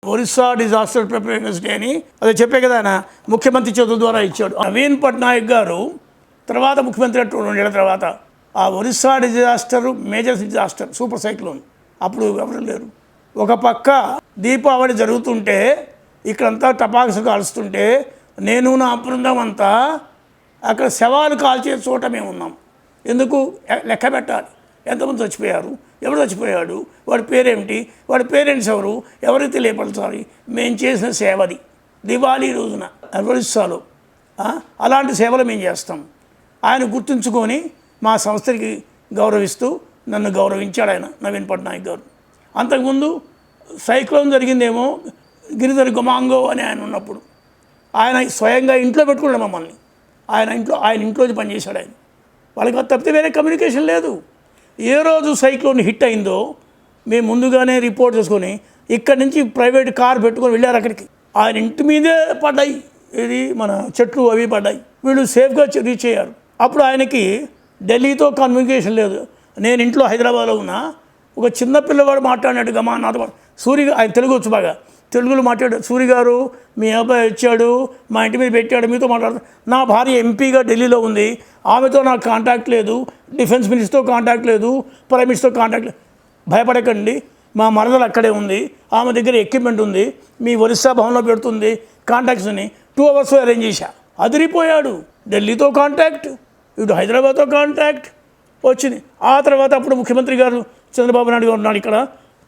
Orissa disaster preparations day అని అదే చెప్పే కదా ఆయన ముఖ్యమంత్రి చేతుల ద్వారా ఇచ్చాడు. నవీన్ పట్నాయక్ గారు తర్వాత ముఖ్యమంత్రి 2 ఏళ్ల తర్వాత ఆ Orissa disaster major disaster super cyclone అప్పుడు ఎవరు లేరు. ఒక పక్క దీపావళి జరుగుతుంటే ఇక్కడంతా టపాసులు కాల్స్తుంటే నేను నా బృందం అంతా అక్కడ శవాలు కాల్చే చోట మేము ఉన్నాం. ఎందుకు లెక్క పెట్టాలి, ఎంతమంది చచ్చిపోయారు, ఎవరు చచ్చిపోయాడు, వాడి పేరేమిటి, వాడి పేరెంట్స్ ఎవరు, ఎవరికి తెలియపరచాలి. మేము చేసిన సేవది దివాళీ రోజున ఒరిస్సాలో అలాంటి సేవలు మేము చేస్తాం. ఆయన గుర్తుంచుకొని మా సంస్థకి గౌరవిస్తూ నన్ను గౌరవించాడు ఆయన నవీన్ పట్నాయక్ గారు. అంతకుముందు సైక్లోన్ జరిగిందేమో గిరిధర్ గొమాంగో అని ఆయన ఉన్నప్పుడు ఆయన స్వయంగా ఇంట్లో పెట్టుకున్నాడు మమ్మల్ని. ఆయన ఇంట్లోంచి పనిచేశాడు ఆయన. వాళ్ళకి అది తప్పితే వేరే కమ్యూనికేషన్ లేదు. ఏ రోజు సైక్లోన్ హిట్ అయిందో మేము ముందుగానే రిపోర్ట్ చేసుకొని ఇక్కడి నుంచి ప్రైవేట్ కార్ పెట్టుకొని వెళ్ళారు అక్కడికి. ఆయన ఇంటి మీదే పడ్డాయి, ఇది మన చెట్లు అవి పడ్డాయి. వీళ్ళు సేఫ్గా రీచ్ అయ్యారు. అప్పుడు ఆయనకి ఢిల్లీతో కమ్యూనికేషన్ లేదు. నేను ఇంట్లో హైదరాబాద్లో ఉన్నా, ఒక చిన్న పిల్లవాడు మాట్లాడినట్టుగా మా నాతో ఆయన తెలుగు వచ్చు బాగా, తెలుగులో మాట్లాడాడు. సూరి గారు మీ అబ్బాయి వచ్చాడు, మా ఇంటి మీద పెట్టాడు, మీతో మాట్లాడుతాడు. నా భార్య ఎంపీగా ఢిల్లీలో ఉంది, ఆమెతో నాకు కాంటాక్ట్ లేదు, డిఫెన్స్ మినిస్టర్తో కాంటాక్ట్ లేదు, ప్రైమ్ మినిస్టర్తో కాంటాక్ట్ లేదు. భయపడకండి, మా మరదలు అక్కడే ఉంది, ఆమె దగ్గర ఎక్విప్మెంట్ ఉంది, మీ ఒరిస్సా భవన్లో పెడుతుంది, కాంటాక్ట్స్ని 2 అవర్స్లో అరేంజ్ చేశా. అదిరిపోయాడు. ఢిల్లీతో కాంటాక్ట్, ఇటు హైదరాబాద్తో కాంటాక్ట్ వచ్చింది. ఆ తర్వాత అప్పుడు ముఖ్యమంత్రి గారు చంద్రబాబు నాయుడు గారు ఉన్నాడు ఇక్కడ.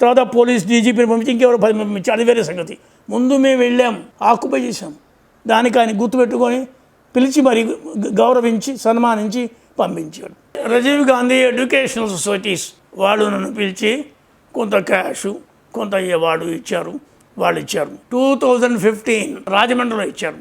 తర్వాత పోలీస్ డీజీపీని పంపించి ఇంకెవరు 10 పంపించి, అది వేరే సంగతి. ముందు మేము వెళ్ళాం, ఆక్యుపై చేశాం. దానికి ఆయన గుర్తుపెట్టుకొని పిలిచి మరి గౌరవించి సన్మానించి పంపించాడు. రాజీవ్ గాంధీ ఎడ్యుకేషనల్ సొసైటీస్ వాళ్ళు నన్ను పిలిచి కొంత క్యాషు కొంత అవార్డు ఇచ్చారు. వాళ్ళు ఇచ్చారు. 2015 రాజమండ్రిలో ఇచ్చారు.